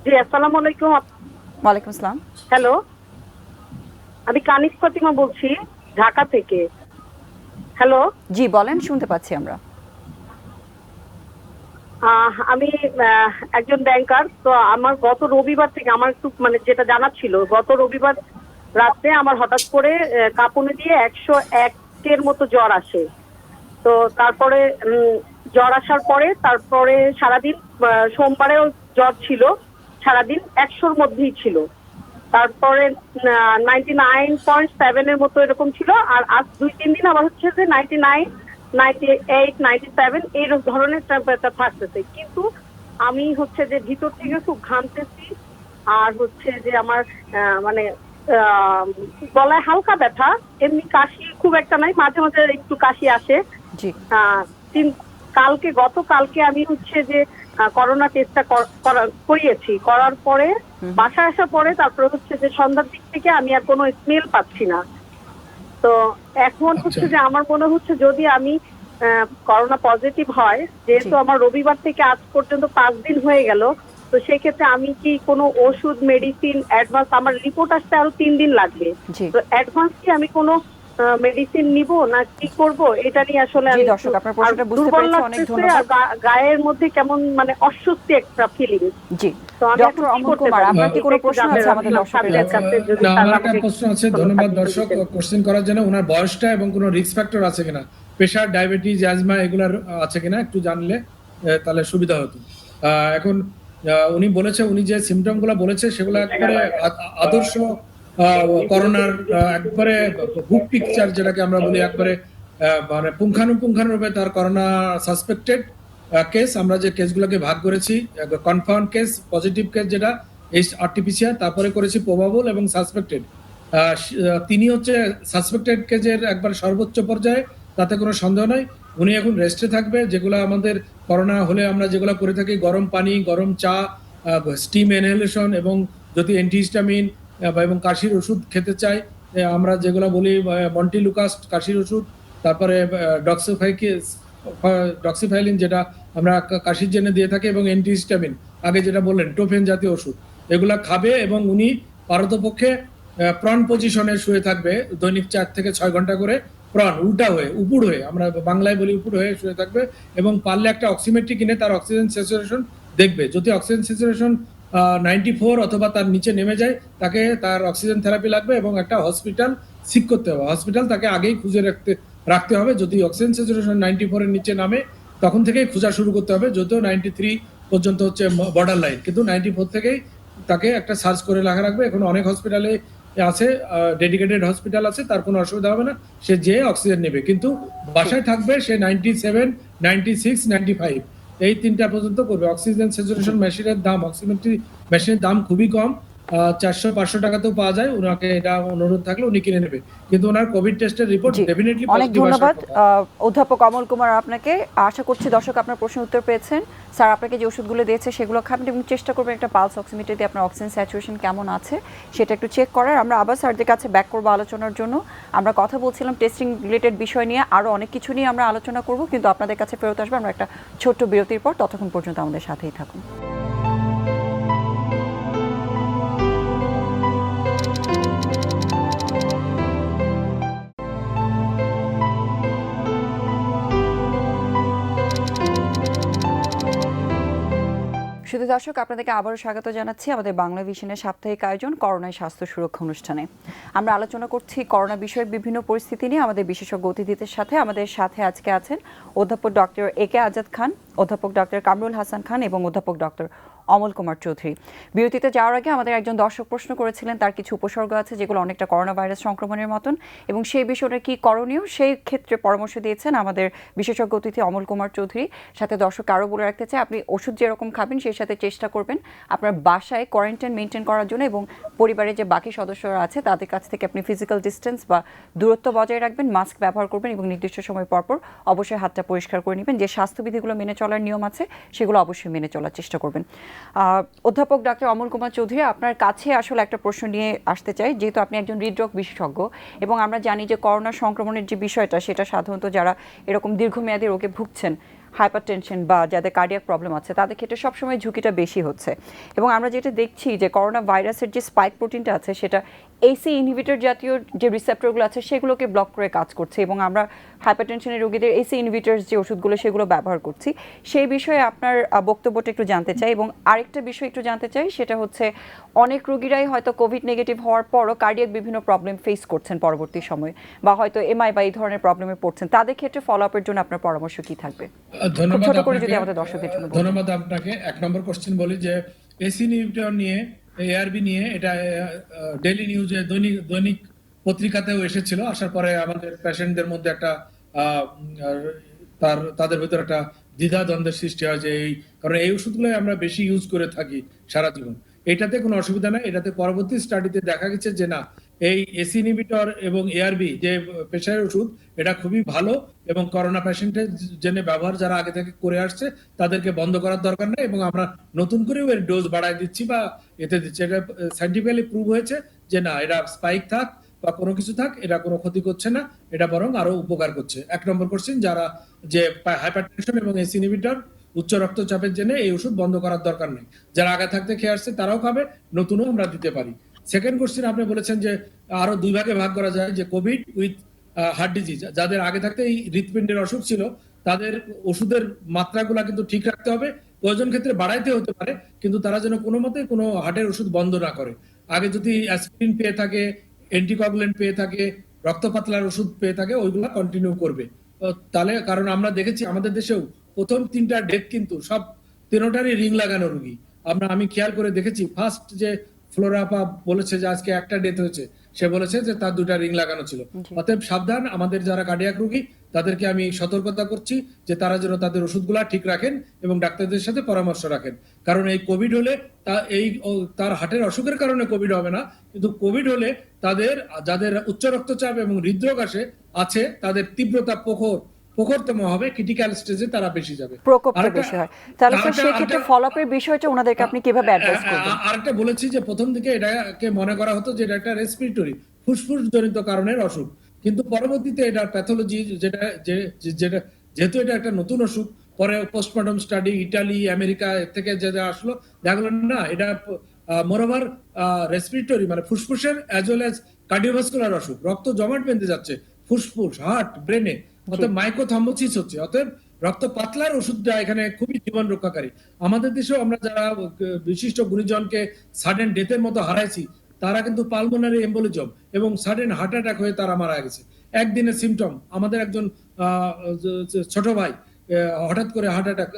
জি আসসালামু আলাইকুম। ওয়ালাইকুম আসসালাম। হ্যালো, আমি কানিজ ফাতিমা বলছি ঢাকা থেকে। হ্যালো, জি বলেন, শুনতে পাচ্ছি আমরা। আমি একজন ব্যাংকার। তো আমার গত রবিবার থেকে আমার একটু মানে যেটা জানা ছিল, গত রবিবার রাতে আমার হঠাৎ করে কাঁপুনি দিয়ে 101-এর মতো জ্বর আসে। তো তারপরে জ্বর আসার পরে তারপরে সারাদিন সোমবারেও জ্বর ছিল, সারাদিন 100-র মধ্যেই ছিল। তারপরে 99.7 এর মতো এরকম ছিল। আর আজ 2-3 দিন আবার হচ্ছে যে 99, 98, 97 এই ধরনের টেম্পারেচার থাকতেছে। কিন্তু আমি হচ্ছে যে ভিতর থেকে খুব ঘামতেছি, আর হচ্ছে যে আমার মানে গলায় হালকা ব্যথা, এমনি কাশি খুব একটা নাই, মাঝে মাঝে একটু কাশি আসে। জি, গতকালকে আমি হচ্ছে যে করোনা টেস্টটা করিয়েছি। করার পরে বাসায় আসার পরে তারপরে হচ্ছে যে সন্ধ্যার দিক থেকে আমি আর কোনো স্মেল পাচ্ছি না। তো এখন হচ্ছে যে আমার মনে হচ্ছে যদি আমি করোনা পজিটিভ হয়, যেহেতু জি। আমার রবিবার থেকে আজ পর্যন্ত 5 দিন হয়ে গেল, তো সেক্ষেত্রে আমি কি কোনো ওষুধ মেডিসিন অ্যাডভান্স, আমার রিপোর্ট আসতে আরো 3 দিন লাগবে, জি। তো অ্যাডভান্স কি আমি কোনো মেডিসিন নিব না কি করব, এটা নিয়ে আসলে জি, আমি দর্শক, আপনার প্রশ্নটা বুঝতে দুর্বল পেরেছি, অনেক লাগতেছে। ধন্যবাদ। আর গায়ের মধ্যে কেমন মানে অস্বস্তি একটা ফিলিং। জি, তো আমি ডক্টর এখন কি অমল করতে কুমার, পারি? আপনার কি কোনো একটু প্রশ্ন জানতে আছে আমাদের চাচ্ছিলাম দর্শকের স্যারের কাছে? কাছে, যদি না, স্যার আমার একটা আমাকে প্রশ্ন আছে। কোনো ধন্যবাদ সাহায্য দর্শক করতেন। কোশ্চেন করার জন্য। ওনার বয়সটা এবং কোনো রিস্ক ফ্যাক্টর আছে কিনা, প্রেশার, ডায়াবেটিস, অ্যাজমা এগুলার আছে কিনা একটু জানলে তাহলে সুবিধা হতো। এখন উনি বলেছে, উনি যে সিমটমগুলো বলেছে সেগুলো একবারে আদর্শ করোনার একবারে বুক পিকচার যেটাকে আমরা বলি, একবারে মানে পুঙ্খানুপুঙ্খানুরূপে তার করোনা সাসপেক্টেড কেস। আমরা যে কেসগুলোকে ভাগ করেছি, কনফার্ম কেস, পজিটিভ কেস যেটা আরটিপিসিআর, তারপরে করেছি প্রবাবল এবং সাসপেক্টেড। তিনি হচ্ছে সাসপেক্টেড কেসের একবার সর্বোচ্চ পর্যায়ে, তাতে কোনো সন্দেহ নাই। উনি এখন রেস্টে থাকবে। যেগুলো আমাদের করোনা হলে আমরা যেগুলো করে থাকি, গরম পানি, গরম চা, স্টিম ইনহেলেশন, এবং যদি অ্যান্টিহিস্টামিন এবং কাশির ওষুধ খেতে চাই, আমরা যেগুলো বলি মন্টিলুকাস্ট কাশির ওষুধ, তারপরে ডক্সিফাইলিন যেটা আমরা কাশির জন্য দিয়ে থাকি, এবং অ্যান্টিহিস্টামিন আগে যেটা বললেন টোফেন জাতীয় ওষুধ, এগুলা খাবে। এবং উনি পারতপক্ষে প্রন পজিশনে শুয়ে থাকবে দৈনিক 4 থেকে 6 ঘন্টা করে, প্রন উল্টা হয়ে, উপুড় হয়ে, আমরা বাংলায় বলি উপুড় হয়ে শুয়ে থাকবে। এবং পারলে একটা অক্সিমেট্রি কিনে তার অক্সিজেন স্যাচুরেশন দেখবে। যদি অক্সিজেন স্যাচুরেশন 94 অথবা তার নিচে নেমে যায়, তাকে তার অক্সিজেন থেরাপি লাগবে এবং একটা হসপিটাল সিক করতে হবে। হসপিটাল তাকে আগেই খুঁজে রাখতে হবে। যদি অক্সিজেন স্যাচুরেশন 94 এর নিচে নামে, তখন থেকেই খোঁজা শুরু করতে হবে। যদিও 93 পর্যন্ত হচ্ছে বর্ডার লাইন, কিন্তু 94 থেকেই তাকে একটা সার্চ করে রাখবে। এখন অনেক হসপিটালে আছে, ডেডিকেটেড হসপিটাল আছে, তার কোনো অসুবিধা হবে না, সে যে অক্সিজেন নেবে। কিন্তু বাসায় থাকবে সে 97, 96, 95 এই 3টা পর্যন্ত করবে। অক্সিজেন স্যাচুরেশন মেশিনের দাম, অক্সিমেট্রি মেশিনের দাম খুবই কম। 400-500 টাকাতেও পাওয়া যায়। উনাকে এটা অনুরোধ থাকলে উনি কিনে নেবে, কিন্তু ওনার কোভিড টেস্টের রিপোর্ট জি, ডেফিনেটলি অনেক পজিটিভ আসার ধন্যবাদ কথা। অধ্যাপক অমল কুমার আপনাকে। আশা করছি দর্শক আপনার প্রশ্নের উত্তর পেয়েছেন। স্যার আপনাকে যে ওষুধগুলো দিয়েছে সেগুলো খাবেন এবং চেষ্টা করবেন একটা পালস অক্সিমিটার দিয়ে আপনার অক্সিজেন স্যাচুরেশন কেমন আছে সেটা একটু চেক করার। আমরা আবার স্যারদের কাছে ব্যাক করবো আলোচনার জন্য। আমরা কথা বলছিলাম টেস্টিং রিলেটেড বিষয় নিয়ে, আরও অনেক কিছু নিয়ে আমরা আলোচনা করব, কিন্তু আপনাদের কাছে ফেরত আসবে আমরা একটা ছোট্ট বিরতির পর। ততক্ষণ পর্যন্ত আমাদের সাথেই থাকুন। শুধু দর্শক আপনাদেরকে আবারও স্বাগত জানাচ্ছি আমাদের বাংলা ভিশনের সাপ্তাহিক আয়োজন করোনায় স্বাস্থ্য সুরক্ষা অনুষ্ঠানে। আমরা আলোচনা করছি করোনা বিষয়ক বিভিন্ন পরিস্থিতি নিয়ে আমাদের বিশেষজ্ঞ অতিথিদের সাথে। আমাদের সাথে আজকে আছেন অধ্যাপক ডক্টর একে আজাদ খান, অধ্যাপক ডক্টর কামরুল হাসান খান এবং অধ্যাপক ডক্টর অমল কুমার চৌধুরী। বিরতিতে যাওয়ার আগে আমাদের একজন দর্শক প্রশ্ন করেছিলেন তার কিছু উপসর্গ আছে যেগুলো অনেকটা করোনা ভাইরাস সংক্রমণের মতন, এবং সেই বিষয়টা কি করণীয় সেই ক্ষেত্রে পরামর্শ দিয়েছেন আমাদের বিশেষজ্ঞ অতিথি অমল কুমার চৌধুরী। সাথে দর্শক আরও বলে রাখতে চাই, আপনি ওষুধ যেরকম খাবেন সেই সাথে চেষ্টা করবেন আপনার বাসায় কোয়ারেন্টাইন মেনটেন করার জন্য, এবং পরিবারের যে বাকি সদস্যরা আছে তাদের কাছ থেকে আপনি ফিজিক্যাল ডিস্টেন্স বা দূরত্ব বজায় রাখবেন, মাস্ক ব্যবহার করবেন এবং নির্দিষ্ট সময় পরপর অবশ্যই হাতটা পরিষ্কার করে নেবেন। যে স্বাস্থ্যবিধিগুলো মেনে চলার নিয়ম আছে সেগুলো অবশ্যই মেনে চলার চেষ্টা করবেন। অধ্যাপক ডক্টর অমল কুমার চৌধুরী, আপনার কাছে আসলে একটা প্রশ্ন নিয়ে আসতে চাই, যেহেতু আপনি একজন হৃদরোগ বিশেষজ্ঞ এবং আমরা জানি যে করোনা সংক্রমণের যে বিষয়টা সেটা সাধারণত যারা এরকম দীর্ঘমেয়াদী রোগে ভুগছেন, হাইপারটেনশন বা যাদের কার্ডিয়াক প্রবলেম আছে তাদের ক্ষেত্রে সবসময় ঝুঁকিটা বেশি হচ্ছে। এবং আমরা যেটা দেখছি যে করোনা ভাইরাসের যে স্পাইক প্রোটিনটা আছে সেটা এসি ইনহিবিটর জাতীয় যে রিসেপ্টরগুলো আছে সেগুলোকে ব্লক করে কাজ করছে, এবং আমরা হাইপারটেনশনের রোগীদের এসি ইনহিবিটরস যে ওষুধগুলো সেগুলো ব্যবহার করছি। সেই বিষয়ে আপনার বক্তব্যটা একটু জানতে চাই। এবং আরেকটা বিষয় একটু জানতে চাই, সেটা হচ্ছে অনেক রোগীরাই হয়তো কোভিড নেগেটিভ হওয়ার পরও কার্ডিয়াক বিভিন্ন প্রবলেম ফেস করছেন পরবর্তী সময়ে, বা হয়তো এমআই বা এই ধরনের প্রবলেমে পড়ছেন, তাদের ক্ষেত্রে ফলো আপের জন্য আপনার পরামর্শ কি থাকবে? ধন্যবাদ ছোট করে আপনাকে। যদি আমাদের দর্শকদের জন্য বলেন। ধন্যবাদ আপনাকে। এক নম্বর কোশ্চেন বলি যে এসি ইনহিবিটর নিয়ে, এআরবি নিয়ে, এটা ডেইলি নিউজে দৈনিক পত্রিকাতেও এসেছিল। আসার পরে আমাদের পেশেন্টদের মধ্যে একটা তাদের ভিতরে একটা দ্বিধা দ্বন্দ্বের সৃষ্টি হয় যে কারণ এই ওষুধগুলো আমরা বেশি ইউজ করে থাকি সারা জীবন। এটাতে কোনো অসুবিধা নাই। এটাতে পরবর্তী স্টাডিতে দেখা গেছে যে না, এই এসি ইনহিবিটর এবং এআরবি যে প্রেশারের ওষুধ এটা খুবই ভালো, এবং করোনা পেশেন্টের জন্য ব্যবহার যারা আগে থেকে করে আসছে তাদেরকে বন্ধ করার দরকার নেই, এবং আমরা নতুন করেও এর ডোজ বাড়ায় দিচ্ছি বা এতে দিচ্ছি। এটা সাইন্টিফিক্যালি প্রুভ হয়েছে যে না, এটা স্পাইক থাক বা কোনো কিছু থাক, এটা কোনো ক্ষতি করছে না, এটা বরং আরো উপকার করছে। এক নম্বর কোশ্চেন, যারা যে হাইপারটেনশন এবং এসি ইনহিবিটর উচ্চ রক্তচাপের জন্য এই ওষুধ বন্ধ করার দরকার নেই। যারা আগে থাকতে খেয়ে আসছে তারাও খাবে, নতুনও আমরা দিতে পারি। সেকেন্ড কোশ্চেন, আপনি বলেছেন যে আরো দুই ভাগে ভাগ করা যায়, যে কোভিড উইথ হার্ট ডিজিজ। যাদের আগে থাকতে এই হৃৎপিণ্ডের অসুখ ছিল তাদের ওষুধের মাত্রাগুলা কিন্তু ঠিক রাখতে হবে, প্রয়োজন ক্ষেত্রে বাড়াইতে হতে পারে, কিন্তু তারা যেন কোনো মতে কোনো হার্টের ওষুধ বন্ধ না করে। আগে যদি অ্যাসপিরিন পেয়ে থাকে, অ্যান্টিকোয়াগুলেন্ট পেয়ে থাকে, রক্ত পাতলার ওষুধ পেয়ে থাকে, ওইগুলা কন্টিনিউ করবে। তাহলে কারণ আমরা দেখেছি আমাদের দেশেও প্রথম 3টা ডেথ কিন্তু সব 3টারই রিং লাগানো রোগী। আমি খেয়াল করে দেখেছি, ফার্স্ট যে ফ্লোরা আপা বলেছে যে আজকে একটা ডেথ হয়েছে, সে বলেছে যে তার 2টা রিং লাগানো ছিল। অতএব সাবধান, আমাদের যারা কার্ডিয়াক রোগী তাদেরকে আমি সতর্কতা করছি যে তারা যেন তাদের ওষুধগুলা ঠিক রাখেন এবং ডাক্তারদের সাথে পরামর্শ রাখেন। কারণ এই কোভিড হলে তার হার্টের অসুখের কারণে কোভিড হবে না, কিন্তু কোভিড হলে যাদের উচ্চ রক্তচাপ এবং হৃদরোগ আছে তাদের তীব্রতা প্রখরতম হবে, ক্রিটিক্যাল স্টেজে তারা বেশি যাবে, প্রকোপটা বেশি হয়। তাহলে স্যার সেই ক্ষেত্রে ফলো আপের বিষয়টা ওনাদেরকে আপনি কিভাবে অ্যাডভাইস করবেন? আরেকটা বলেছি যে প্রথম দিকে এটাকে মনে করা হতো যে এটা একটা রেসপিরেটরি ফুসফুস জনিত কারণের অসুখ, কিন্তু পরবর্তীতে এটার প্যাথোলজি যেটা যেহেতু এটা একটা নতুন অসুখ, পরে পোস্টমর্টম স্টাডি ইটালি আমেরিকা থেকে যেটা আসলো, দেখলেন না এটা মোরওভার রেসপিরেটরি মানে ফুসফুসের অ্যাজ ওয়েল অ্যাজ কার্ডিওভাস্কুলার অসুখ। রক্ত জমাট বেঁধে যাচ্ছে ফুসফুস, হার্ট, ব্রেনে, অতএব মাইকোথ্রম্বোসিস হচ্ছে। অতএব রক্ত পাতলার ওষুধটা এখানে খুবই জীবন রক্ষাকারী। আমাদের দেশেও আমরা যারা বিশিষ্ট গুণীজনকে সাডেন ডেথের মতো হারাইছি, তারা কিন্তু পালমোনারি এম্বোলিজম এবং সাডেন হার্ট অ্যাটাক হয়ে তারা মারা গেছে। একদিনের সিমটম। আমাদের একজন ছোট ভাই হঠাৎ করে হার্ট অ্যাটাক,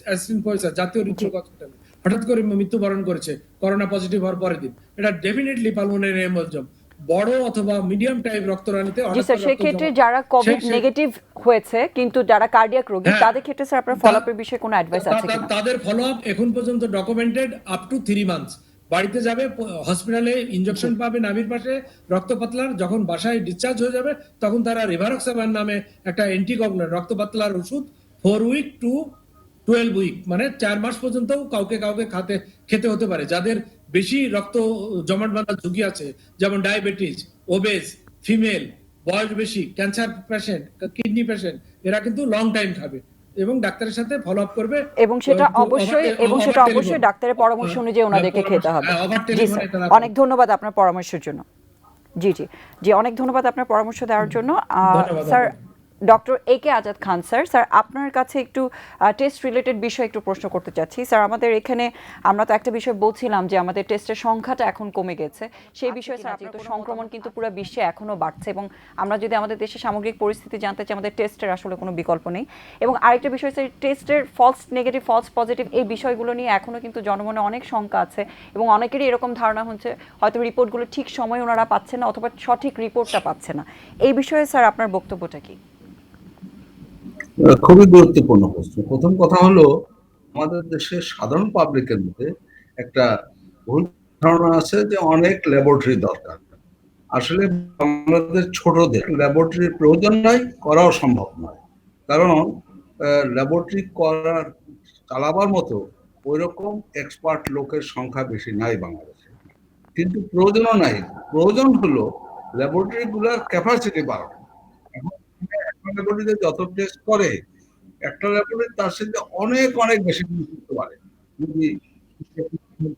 অ্যাসিন পয়সা জাতীয় হৃদরোগ হসপিটালে হঠাৎ করে মৃত্যুবরণ করেছে করোনা পজিটিভ হওয়ার পরের দিন। এটা ডেফিনেটলি পালমোনারি এম্বোলিজম, বড় অথবা মিডিয়াম টাইপ রক্তরানিতে। জি স্যার, সেই ক্ষেত্রে যারা কোভিড নেগেটিভ হয়েছে কিন্তু যারা কার্ডিয়াক রোগী তাদের ক্ষেত্রে স্যার আপনার ফলো আপের বিষয়ে কোনো অ্যাডভাইস আছে কিনা? তাদের ফলো আপ এখন পর্যন্ত ডকুমেন্টেড আপ টু 3 মান্থস। বাড়িতে যাবে, হসপিটালে ইনজেকশন পাবে নাভির পাশে রক্ত পাতলার, যখন বাসায় ডিসচার্জ হয়ে যাবে তখন তারা রিভারক্সাবান নামে একটা অ্যান্টিকগুলেন্ট রক্ত পাতলার ওষুধ 4 উইক টু 12 উইক মানে 4 মাস পর্যন্ত কাউকে কাউকে খেতে হতে পারে, যাদের বেশি রক্ত জমাট বাঁধার ঝুঁকি আছে, যেমন ডায়াবেটিস, ওবেস, ফিমেল, বয়স বেশি, ক্যান্সার পেশেন্ট, কিডনি পেশেন্ট, এরা কিন্তু লং টাইম খাবে এবং ডাক্তারের সাথে ফলো আপ করবে এবং সেটা অবশ্যই ডাক্তারের পরামর্শ অনুযায়ী ওনাদেরকে খেতে হবে। জি স্যার, অনেক ধন্যবাদ আপনার পরামর্শের জন্য। জি অনেক ধন্যবাদ আপনার পরামর্শ দেওয়ার জন্য। স্যার ডক্টর একে আজাদ খান স্যার, আপনার কাছে একটু টেস্ট রিলেটেড বিষয় একটু প্রশ্ন করতে চাচ্ছি। স্যার, আমাদের এখানে আমরা তো একটা বিষয় বলছিলাম যে আমাদের টেস্টের সংখ্যাটা এখন কমে গেছে, সেই বিষয়ে স্যার যেহেতু সংক্রমণ কিন্তু পুরো বিশ্বে এখনো বাড়ছে এবং আমরা যদি আমাদের দেশের সামগ্রিক পরিস্থিতি জানতে চাই, আমাদের টেস্টের আসলে কোনো বিকল্প নেই। এবং আরেকটা বিষয় স্যার, টেস্টের ফলস নেগেটিভ, ফলস পজিটিভ এই বিষয়গুলো নিয়ে এখনো কিন্তু জনমনে অনেক শঙ্কা আছে এবং অনেকেরই এরকম ধারণা হচ্ছে হয়তো রিপোর্টগুলো ঠিক সময় ওনারা পাচ্ছেন না অথবা সঠিক রিপোর্টটা পাচ্ছে না। এই বিষয়ে স্যার আপনার বক্তব্যটা কি? খুবই গুরুত্বপূর্ণ প্রশ্ন। প্রথম কথা হলো, আমাদের দেশের সাধারণ পাবলিকের মধ্যে একটা ভুল ধারণা আছে যে অনেক ল্যাবরেটরি দরকার। আসলে বাংলাদেশ ছোট দেশ, ল্যাবরেটরির প্রয়োজন নাই, করাও সম্ভব নয়। কারণ ল্যাবরেটরি চালাবার মতো ওইরকম এক্সপার্ট লোকের সংখ্যা বেশি নাই বাংলাদেশে, কিন্তু প্রয়োজনও নাই। প্রয়োজন হলো ল্যাবরেটরি গুলার ক্যাপাসিটি বাড়ানো। এখন একটা ল্যাবরেটরিতে যত টেস্ট করে, একটা ল্যাবরেটরি তার সাথে অনেক অনেক বেশি করতে পারে যদি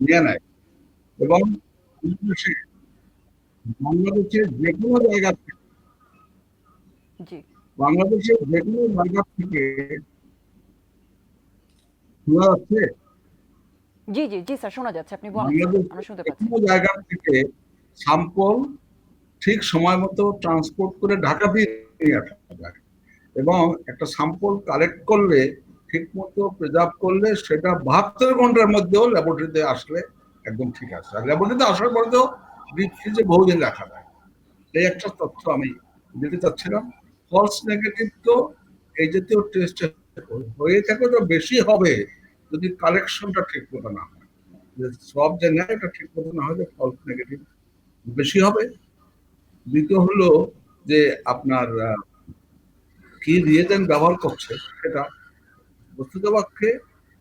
নিয়ে নেয়। এবং বাংলাদেশের যে কোনো জায়গা থেকে বাংলাদেশের যে কোনো জায়গা থেকে শোনা যাচ্ছে? জি স্যার, শোনা যাচ্ছে, আপনি বলুন, আমরা শুনতে পাচ্ছি। কোনো জায়গা থেকে স্যাম্পল ঠিক সময় মতো ট্রান্সপোর্ট করে ঢাকা দিয়ে নিয়ে আসা যায় এবং একটা স্যাম্পল কালেক্ট করলে ঠিক মতো প্রিজার্ভ করলে সেটা 72 ঘন্টার মধ্যেও ল্যাবরেটরিতে আসলে একদম ঠিক আছে। আর ল্যাবরেটরিতে আসার পরেও ডিপ ফ্রিজে বহুদিন রাখা যায়। এই একটা তথ্য আমি দিতে চাচ্ছিলাম। ফলস নেগেটিভ তো এই জাতীয় টেস্ট হয়ে থাকে তো বেশি হবে যদি কালেকশনটা ঠিক মতো না হয়। সব যে নেয় এটা ঠিক মতো না হলে ফলস নেগেটিভ বেশি হবে। দ্বিতীয় হলো যে আপনার কি রিয়েজেন্ট ব্যবহার করছে সেটা বস্তুতপক্ষে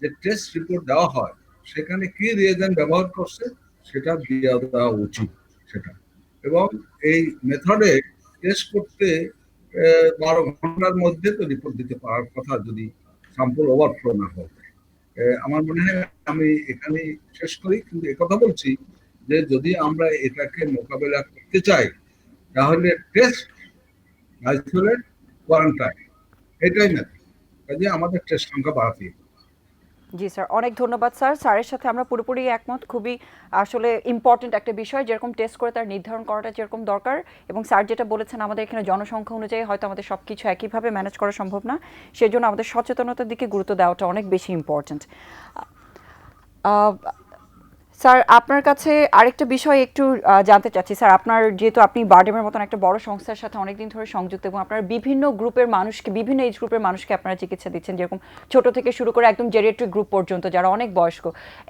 যে টেস্ট রিপোর্ট দেওয়া হয় সেখানে কি রিয়েজেন্ট ব্যবহার করছে সেটা দিয়ে দেওয়া উচিত সেটা। এবং এই মেথডে টেস্ট করতে 12 ঘন্টার মধ্যে তো রিপোর্ট দিতে পারার কথা যদি স্যাম্পল ওভারফ্লো না হয়। আমার মনে হয় আমি এখানে শেষ করি, কিন্তু একথা বলছি যে যদি আমরা এটাকে মোকাবেলা করতে চাই তাহলে টেস্ট, আইসোলেট, কোয়ারেন্টাইন এটাই না, কাজে আমাদের টেস্ট সংখ্যা বাড়াতে। জি স্যার, অনেক ধন্যবাদ স্যার। স্যারের সাথে আমরা পুরোপুরি একমত। খুবই আসলে ইম্পর্টেন্ট একটা বিষয়, যেরকম টেস্ট করে তার নির্ধারণ করাটা যেরকম দরকার, এবং স্যার যেটা বলেছেন আমাদের এখানে জনসংখ্যা অনুযায়ী হয়তো আমাদের সব কিছু একইভাবে ম্যানেজ করা সম্ভব না, সেজন্য আমাদের সচেতনতার দিকে গুরুত্ব দেওয়াটা অনেক বেশি ইম্পর্টেন্ট। স্যার, আপনার কাছে আরেকটা বিষয় একটু জানতে চাচ্ছি স্যার। আপনার যেহেতু আপনি বারডেমের মতন একটা বড় সংস্থার সাথে অনেকদিন ধরে সংযুক্ত এবং আপনার বিভিন্ন গ্রুপের মানুষকে, বিভিন্ন এজ গ্রুপের মানুষকে আপনারা চিকিৎসা দিচ্ছেন, যেরকম ছোট থেকে শুরু করে একদম জেরিয়াট্রিক গ্রুপ পর্যন্ত যারা অনেক বয়স্ক,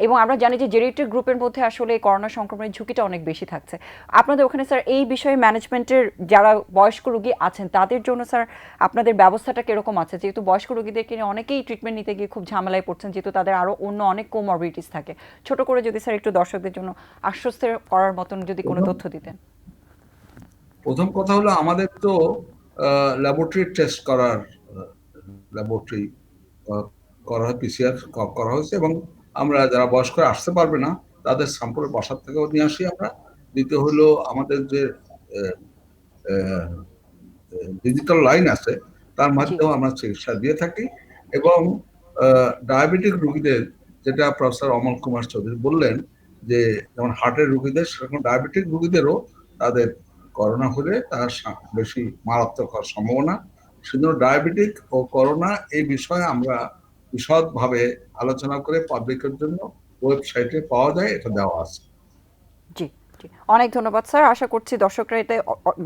এবং আমরা জানি যে জেরিয়াট্রিক গ্রুপের মধ্যে আসলে করোনা সংক্রমণের ঝুঁকিটা অনেক বেশি থাকছে। আপনাদের ওখানে স্যার এই বিষয়ে ম্যানেজমেন্টের যারা বয়স্ক রোগী আছেন তাদের জন্য স্যার আপনাদের ব্যবস্থাটা কিরকম আছে? যেহেতু বয়স্ক রোগীদেরকে নিয়ে অনেকেই ট্রিটমেন্ট নিতে গিয়ে খুব ঝামেলায় পড়ছেন, যেহেতু তাদের আরও অন্য অনেক কোমরবিডিটিস থাকে। ছোট করে যদি স্যার একটু দর্শকদের জন্য আশ্বস্ত করার মতন যদি কোনো তথ্য দিতেন। প্রথম কথা হলো, আমাদের তো ল্যাবরেটরি টেস্ট করার ল্যাবরেটরি করা হয়, পিসিআর করা হয়েছে এবং আমরা যারা বয়স্ক আসতে পারবে না তাদের স্যাম্পল বাসার থেকেও নিয়ে আসি আমরা। দ্বিতীয় হলো আমাদের যে ডিজিটাল লাইন আছে তার মাধ্যমেও আমরা চিকিৎসা দিয়ে থাকি। এবং ডায়াবেটিক রোগীদের, যেটা প্রফেসর অমল কুমার চৌধুরী বললেন যে যেমন হার্টের রোগীদের, সেরকম ডায়াবেটিক রোগীদেরও তাদের করোনা হলে তার বেশি মারাত্মক হওয়ার সম্ভাবনা। সেজন্য ডায়াবেটিক ও করোনা এই বিষয়ে আমরা বিশদভাবে আলোচনা করে পাবলিকের জন্য ওয়েবসাইটে পাওয়া যায়, এটা দেওয়া আছে। জি অনেক ধন্যবাদ স্যার। আশা করছি দর্শকরা এতে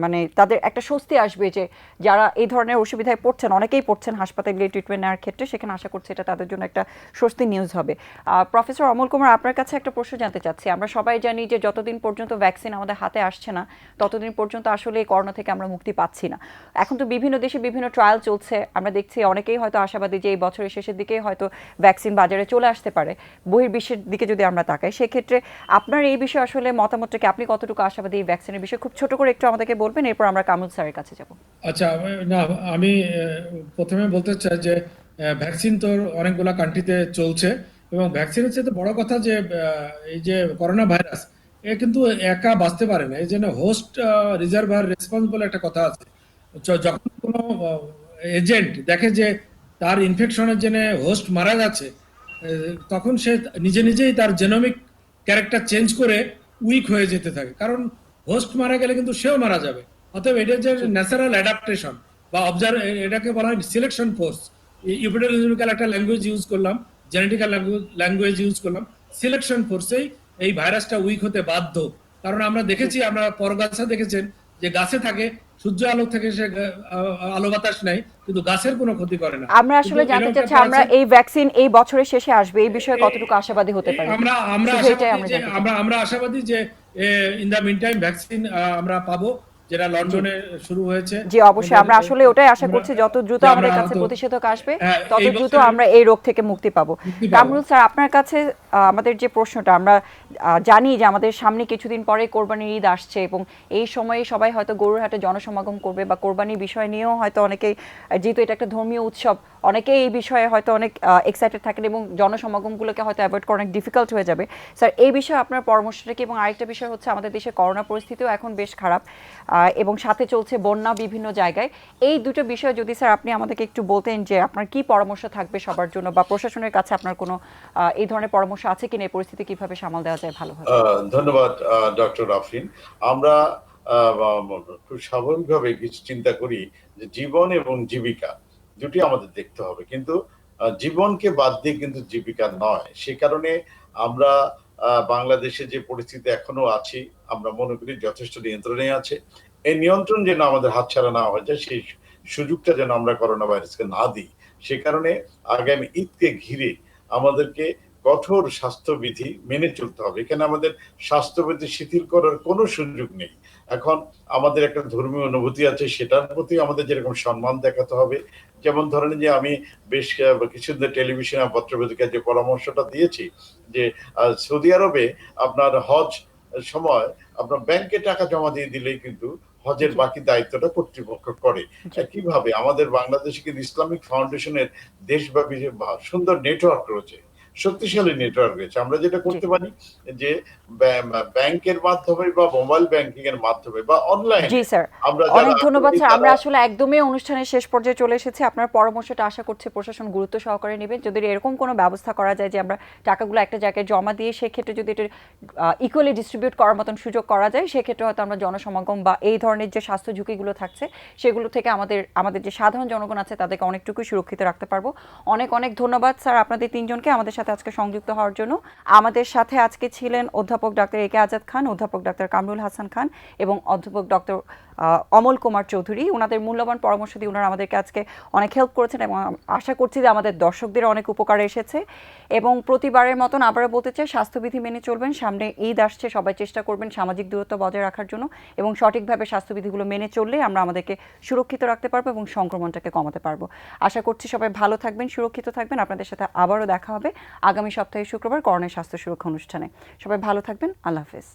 মানে তাদের একটা স্বস্তি আসবে যে যারা এই ধরনের অসুবিধায় পড়ছেন, অনেকেই পড়ছেন হাসপাতালে ট্রিটমেন্ট নেওয়ার ক্ষেত্রে, সেখানে আশা করছি এটা তাদের জন্য একটা স্বস্তি নিউজ হবে। প্রফেসর অমল কুমার, আপনার কাছে একটা প্রশ্ন জানতে চাচ্ছি। আমরা সবাই জানি যে যতদিন পর্যন্ত ভ্যাকসিন আমাদের হাতে আসছে না ততদিন পর্যন্ত আসলে এই করোনা থেকে আমরা মুক্তি পাচ্ছি না। এখন তো বিভিন্ন দেশে বিভিন্ন ট্রায়াল চলছে, আমরা দেখছি অনেকেই হয়তো আশাবাদী যে এই বছরের শেষের দিকে হয়তো ভ্যাকসিন বাজারে চলে আসতে পারে। বহির্বিশ্বের দিকে যদি আমরা তাকাই, সেক্ষেত্রে আপনার এই বিষয়ে আসলে মতামতটা কি, আপনি কতটুকু আশাবাদী এই ভ্যাকসিনের বিষয়ে খুব ছোট করে একটু আমাদেরকে বলবেন, এরপর আমরা কামরুল স্যারের কাছে যাব। আচ্ছা, আমি প্রথমে বলতে চাই যে ভ্যাকসিন তো অনেকগুলা কান্ট্রিতে চলছে, এবং ভ্যাকসিনের চেয়ে বড় কথা যে এই যে করোনা ভাইরাস, এ কিন্তু একা বাঁচতে পারে না। এই জন্য হোস্ট রিজার্ভার রেসপন্স বলে একটা কথা আছে। যখন কোনো এজেন্ট দেখে যে তার ইনফেকশনের জন্য হোস্ট মারা যাচ্ছে, তখন সে নিজে নিজেই তার জেনোমিক ক্যারেক্টার চেঞ্জ করে উইক হয়ে যেতে থাকে, কারণ হোস্ট মারা গেলে কিন্তু সেও মারা যাবে। অতএব এটা যে ন্যাচারাল অ্যাডাপ্টেশন বা অবজার্ভ, এটাকে বলা হয় সিলেকশন ফোর্স। ইউপিডোলজিক্যাল একটা ল্যাঙ্গুয়েজ ইউজ করলাম, জেনেটিক্যাল ল্যাঙ্গুয়েজ ইউজ করলাম, সিলেকশন ফোর্সেই এই ভাইরাসটা উইক হতে বাধ্য। কারণ আমরা দেখেছি, আমরা পরগাছা দেখেছেন যে গাছে থাকে, সূর্য আলো থেকে সে আলো বাতাস নেয়, কিন্তু গাছের কোনো ক্ষতি করে না। আমরা আসলে জানতে চাচ্ছি, আমরা এই ভ্যাকসিন এই বছরের শেষে আসবে, এই বিষয়ে কতটুকু আশাবাদী হতে পারি? আমরা আশাবাদী যে in the mean time vaccine আমরা পাবো, যেটা লন্ডনে শুরু হয়েছে। জি অবশ্যই, আমরা আসলে ওটাই আশা করছি, যত দ্রুত আমাদের কাছে প্রতিষেধক আসবে তত দ্রুত আমরা এই রোগ থেকে মুক্তি পাবো। কামরুল স্যার, আপনার কাছে আমাদের যে প্রশ্নটা, আমরা জানি যে আমাদের সামনে কিছুদিন পরে কোরবানির ঈদ আসছে, এবং এই সময়ে সবাই হয়তো গরুর হাটে জনসমাগম করবে, বা কোরবানির বিষয় নিয়েও হয়তো অনেকেই, যেহেতু এটা একটা ধর্মীয় উৎসব, অনেকেই এই বিষয়ে হয়তো অনেক এক্সাইটেড থাকেন, এবং জনসমাগমগুলোকে হয়তো অ্যাভয়েড করা অনেক ডিফিকাল্ট হয়ে যাবে। স্যার, এই বিষয়ে আপনার পরামর্শটা কি? এবং আরেকটা বিষয় হচ্ছে, আমাদের দেশে করোনা পরিস্থিতিও এখন বেশ খারাপ, এবং সাথে চলছে বন্যা বিভিন্ন জায়গায়। এই দুটো বিষয় যদি স্যার আপনি আমাদেরকে একটু বলতেন যে আপনার কি পরামর্শ থাকবে সবার জন্য, বা প্রশাসনের কাছে আপনার কোনো এই ধরনের পরামর্শ আছে কিনা, এই পরিস্থিতি কিভাবে সামাল দেওয়া যায় ভালোভাবে? ধন্যবাদ ডক্টর আফরিন। আমরা খুব স্বাভাবিকভাবে কিছু চিন্তা করি যে জীবন এবং জীবিকা দুটি আমাদের দেখতে হবে, কিন্তু জীবনকে বাদ দিয়ে কিন্তু জীবিকা নয়। সে কারণে আমরা বাংলাদেশে যে পরিস্থিতি এখনো আছি, আমরা মনে করি যথেষ্ট নিয়ন্ত্রণে আছে। এই নিয়ন্ত্রণ যেন আমাদের হাতছাড়া না হয়ে যায়, সেই সুযোগটা যেন আমরা করোনা ভাইরাসকে না দিই। সে কারণে আগামী ঈদকে ঘিরে আমাদেরকে কঠোর স্বাস্থ্যবিধি মেনে চলতে হবে। এখানে আমাদের স্বাস্থ্যবিধি শিথিল করার কোনো সুযোগ নেই। এখন আমাদের একটা ধর্মীয় অনুভূতি আছে, সেটার প্রতি আমাদের যেরকম সম্মান দেখাতে হবে। যেমন ধরেন যে আমি বেশ কিছুদিন টেলিভিশনে পত্রপত্রিকায় যে পরামর্শটা দিয়েছি যে সৌদি আরবে আপনার হজ সময় আপনার ব্যাংকে টাকা জমা দিয়ে দিলেই কিন্তু হজের বাকি দায়িত্বটা কর্তৃপক্ষ করে। একইভাবে আমাদের বাংলাদেশে কিন্তু ইসলামিক ফাউন্ডেশনের দেশব্যাপী যে সুন্দর নেটওয়ার্ক রয়েছে, শক্তিশালী নেটওয়ার্ক রয়েছে। আমরা যেটা করতে পারি যে ব্যাংকের মাধ্যমে বা মোবাইল ব্যাংকিং এর মাধ্যমে বা অনলাইনে। জি স্যার, অনেক ধন্যবাদ স্যার। আমরা আসলে একদমই অনুষ্ঠানের শেষ পর্যায়ে চলে এসেছি। আপনার পরামর্শটা আশা করছি প্রশাসন গুরুত্ব সহকারে নেবে। যদি এরকম কোনো ব্যবস্থা করা যায় যে আমরা টাকাগুলো একটা জায়গায় জমা দিয়ে সেক্ষেত্রে যদি এটা ইকুয়ালি ডিস্ট্রিবিউট করার মতন সুযোগ করা যায়, সেক্ষেত্রে হয়তো আমরা জনসমাগম বা এই ধরনের যে স্বাস্থ্য ঝুঁকিগুলো থাকছে সেগুলো থেকে আমাদের যে সাধারণ জনগণ আছে তাদেরকে অনেকটুকু সুরক্ষিত রাখতে পারবো। অনেক অনেক ধন্যবাদ স্যার আপনাদের তিনজনকে আমাদের সাথে আজকে সংযুক্ত হওয়ার জন্য। আমাদের সাথে আজকে ছিলেন অধ্যাপক ডাক্তার এ কে আজাদ খান, অধ্যাপক ডাক্তার কামরুল হাসান খান এবং অধ্যাপক ডক্টর অমল কুমার চৌধুরী। ওনাদের মূল্যবান পরামর্শ দিয়ে ওনারা আমাদেরকে আজকে অনেক হেল্প করেছেন, এবং আশা করছি যে আমাদের দর্শকদের অনেক উপকারে এসেছে। এবং প্রতিবারের মতন আবারও বলতে চাই, স্বাস্থ্যবিধি মেনে চলবেন। সামনে ঈদ আসছে, সবাই চেষ্টা করবেন সামাজিক দূরত্ব বজায় রাখার জন্য, এবং সঠিকভাবে স্বাস্থ্যবিধিগুলো মেনে চললে আমরা আমাদেরকে সুরক্ষিত রাখতে পারবো এবং সংক্রমণটাকে কমাতে পারবো। আশা করছি সবাই ভালো থাকবেন, সুরক্ষিত থাকবেন। আপনাদের সাথে আবারও দেখা হবে আগামী সপ্তাহে শুক্রবার করোনা স্বাস্থ্য সুরক্ষা অনুষ্ঠানে। সবাই ভালো থাকবেন। আল্লাহ হাফেজ।